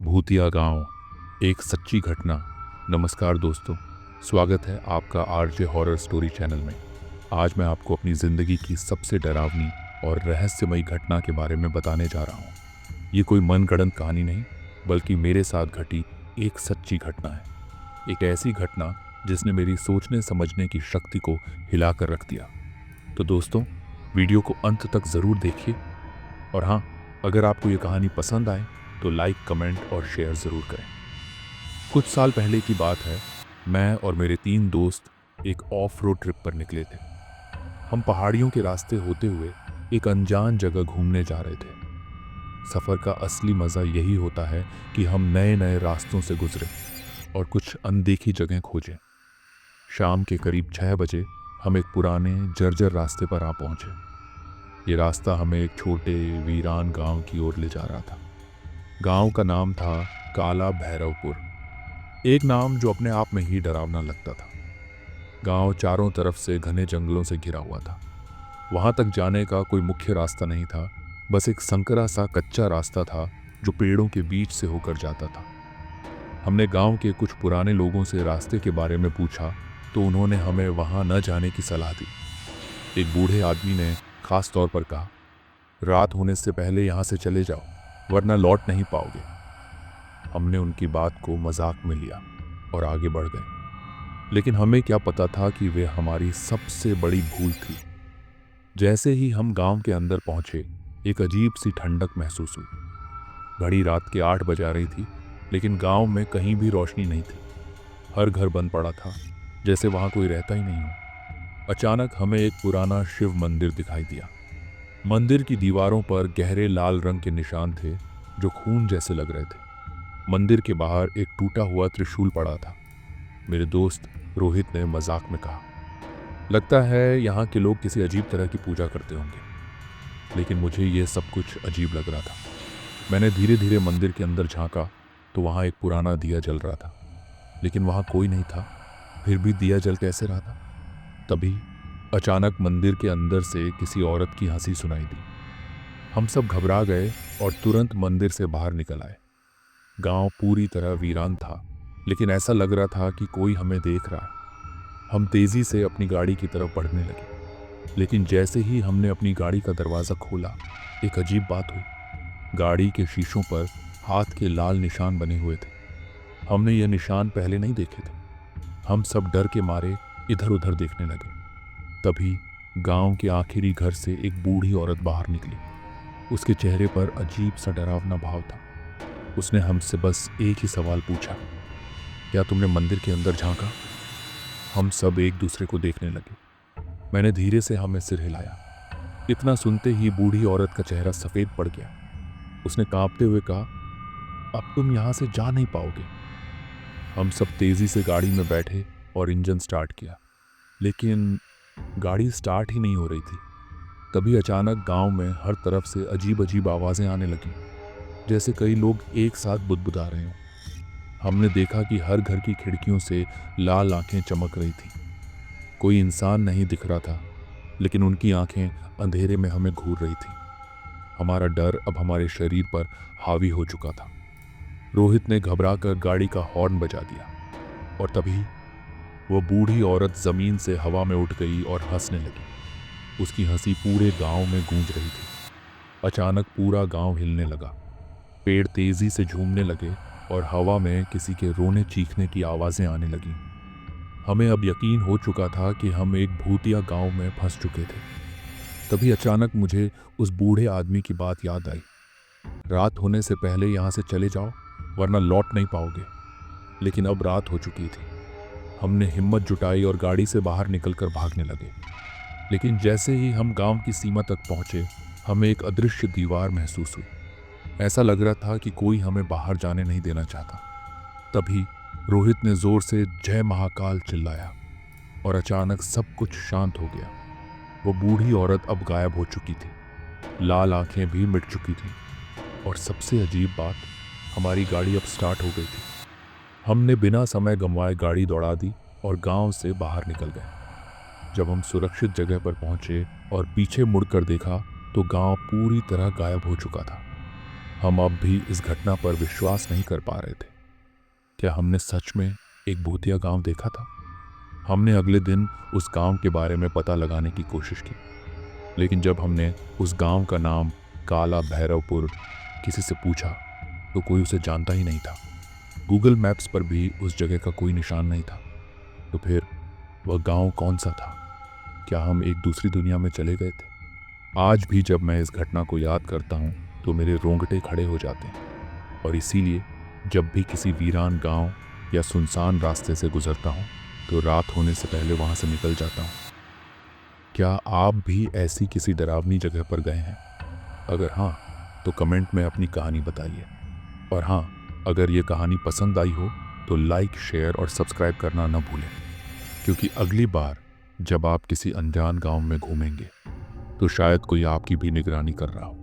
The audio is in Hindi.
भूतिया गांव, एक सच्ची घटना। नमस्कार दोस्तों, स्वागत है आपका आरजे हॉरर स्टोरी चैनल में। आज मैं आपको अपनी ज़िंदगी की सबसे डरावनी और रहस्यमयी घटना के बारे में बताने जा रहा हूँ। ये कोई मनगढ़ंत कहानी नहीं, बल्कि मेरे साथ घटी एक सच्ची घटना है। एक ऐसी घटना जिसने मेरी सोचने समझने की शक्ति को हिला कर रख दिया। तो दोस्तों, वीडियो को अंत तक ज़रूर देखिए। और हाँ, अगर आपको ये कहानी पसंद आए तो लाइक, कमेंट और शेयर ज़रूर करें। कुछ साल पहले की बात है। मैं और मेरे 3 दोस्त एक ऑफ रोड ट्रिप पर निकले थे। हम पहाड़ियों के रास्ते होते हुए एक अनजान जगह घूमने जा रहे थे। सफ़र का असली मज़ा यही होता है कि हम नए नए रास्तों से गुजरें और कुछ अनदेखी जगह खोजें। शाम के करीब 6 बजे हम एक पुराने जर्जर रास्ते पर आ पहुंचे। ये रास्ता हमें एक छोटे वीरान गांव की ओर ले जा रहा था। गांव का नाम था काला भैरवपुर, एक नाम जो अपने आप में ही डरावना लगता था। गांव चारों तरफ से घने जंगलों से घिरा हुआ था। वहां तक जाने का कोई मुख्य रास्ता नहीं था, बस एक संकरा सा कच्चा रास्ता था जो पेड़ों के बीच से होकर जाता था। हमने गांव के कुछ पुराने लोगों से रास्ते के बारे में पूछा तो उन्होंने हमें वहां न जाने की सलाह दी। एक बूढ़े आदमी ने खास तौर पर कहा, रात होने से पहले यहां से चले जाओ, वरना लौट नहीं पाओगे। हमने उनकी बात को मजाक में लिया और आगे बढ़ गए, लेकिन हमें क्या पता था कि वे हमारी सबसे बड़ी भूल थी। जैसे ही हम गांव के अंदर पहुंचे, एक अजीब सी ठंडक महसूस हुई। घड़ी रात के 8 बजा रही थी, लेकिन गांव में कहीं भी रोशनी नहीं थी। हर घर बंद पड़ा था, जैसे वहां कोई रहता ही नहीं हो। अचानक हमें एक पुराना शिव मंदिर दिखाई दिया। मंदिर की दीवारों पर गहरे लाल रंग के निशान थे जो खून जैसे लग रहे थे। मंदिर के बाहर एक टूटा हुआ त्रिशूल पड़ा था। मेरे दोस्त रोहित ने मजाक में कहा, लगता है यहाँ के लोग किसी अजीब तरह की पूजा करते होंगे। लेकिन मुझे ये सब कुछ अजीब लग रहा था। मैंने धीरे धीरे मंदिर के अंदर झांका तो वहाँ एक पुराना दिया जल रहा था, लेकिन वहाँ कोई नहीं था। फिर भी दिया जल कैसे रहा था? तभी अचानक मंदिर के अंदर से किसी औरत की हंसी सुनाई दी। हम सब घबरा गए और तुरंत मंदिर से बाहर निकल आए। गांव पूरी तरह वीरान था, लेकिन ऐसा लग रहा था कि कोई हमें देख रहा है। हम तेजी से अपनी गाड़ी की तरफ बढ़ने लगे, लेकिन जैसे ही हमने अपनी गाड़ी का दरवाज़ा खोला, एक अजीब बात हुई। गाड़ी के शीशों पर हाथ के लाल निशान बने हुए थे। हमने ये निशान पहले नहीं देखे थे। हम सब डर के मारे इधर उधर देखने लगे। तभी गांव के आखिरी घर से एक बूढ़ी औरत बाहर निकली। उसके चेहरे पर अजीब सा डरावना भाव था। उसने हमसे बस एक ही सवाल पूछा, क्या तुमने मंदिर के अंदर झांका? हम सब एक दूसरे को देखने लगे। मैंने धीरे से हमें सिर हिलाया। इतना सुनते ही बूढ़ी औरत का चेहरा सफेद पड़ गया। उसने कांपते हुए कहा, अब तुम यहां से जा नहीं पाओगे। हम सब तेजी से गाड़ी में बैठे और इंजन स्टार्ट किया, लेकिन गाड़ी स्टार्ट ही नहीं हो रही थी। तभी अचानक गांव में हर तरफ से अजीब अजीब आवाजें आने लगीं, जैसे कई लोग एक साथ बुदबुदा रहे हों। हमने देखा कि हर घर की खिड़कियों से लाल आंखें चमक रही थी। कोई इंसान नहीं दिख रहा था, लेकिन उनकी आंखें अंधेरे में हमें घूर रही थी। हमारा डर अब हमारे शरीर पर हावी हो चुका था। रोहित ने घबराकर गाड़ी का हॉर्न बजा दिया और तभी वो बूढ़ी औरत जमीन से हवा में उठ गई और हंसने लगी। उसकी हंसी पूरे गांव में गूंज रही थी। अचानक पूरा गांव हिलने लगा। पेड़ तेजी से झूमने लगे और हवा में किसी के रोने चीखने की आवाजें आने लगीं। हमें अब यकीन हो चुका था कि हम एक भूतिया गांव में फंस चुके थे। तभी अचानक मुझे उस बूढ़े आदमी की बात याद आई, रात होने से पहले यहां से चले जाओ, वरना लौट नहीं पाओगे। लेकिन अब रात हो चुकी थी। हमने हिम्मत जुटाई और गाड़ी से बाहर निकलकर भागने लगे। लेकिन जैसे ही हम गांव की सीमा तक पहुंचे, हमें एक अदृश्य दीवार महसूस हुई। ऐसा लग रहा था कि कोई हमें बाहर जाने नहीं देना चाहता। तभी रोहित ने जोर से जय महाकाल चिल्लाया और अचानक सब कुछ शांत हो गया। वो बूढ़ी औरत अब गायब हो चुकी थी, लाल आंखें भी मिट चुकी थीं, और सबसे अजीब बात, हमारी गाड़ी अब स्टार्ट हो गई थी। हमने बिना समय गंवाए गाड़ी दौड़ा दी और गांव से बाहर निकल गए। जब हम सुरक्षित जगह पर पहुंचे और पीछे मुड़कर देखा तो गांव पूरी तरह गायब हो चुका था। हम अब भी इस घटना पर विश्वास नहीं कर पा रहे थे। क्या हमने सच में एक भूतिया गांव देखा था? हमने अगले दिन उस गांव के बारे में पता लगाने की कोशिश की, लेकिन जब हमने उस गांव का नाम काला भैरवपुर किसी से पूछा तो कोई उसे जानता ही नहीं था। गूगल मैप्स पर भी उस जगह का कोई निशान नहीं था। तो फिर वह गांव कौन सा था? क्या हम एक दूसरी दुनिया में चले गए थे? आज भी जब मैं इस घटना को याद करता हूँ तो मेरे रोंगटे खड़े हो जाते हैं। और इसीलिए जब भी किसी वीरान गांव या सुनसान रास्ते से गुजरता हूँ तो रात होने से पहले वहां से निकल जाता हूँ। क्या आप भी ऐसी किसी डरावनी जगह पर गए हैं? अगर हाँ, तो कमेंट में अपनी कहानी बताइए। और हाँ, अगर ये कहानी पसंद आई हो तो लाइक, शेयर और सब्सक्राइब करना न भूलें, क्योंकि अगली बार जब आप किसी अनजान गांव में घूमेंगे तो शायद कोई आपकी भी निगरानी कर रहा हो।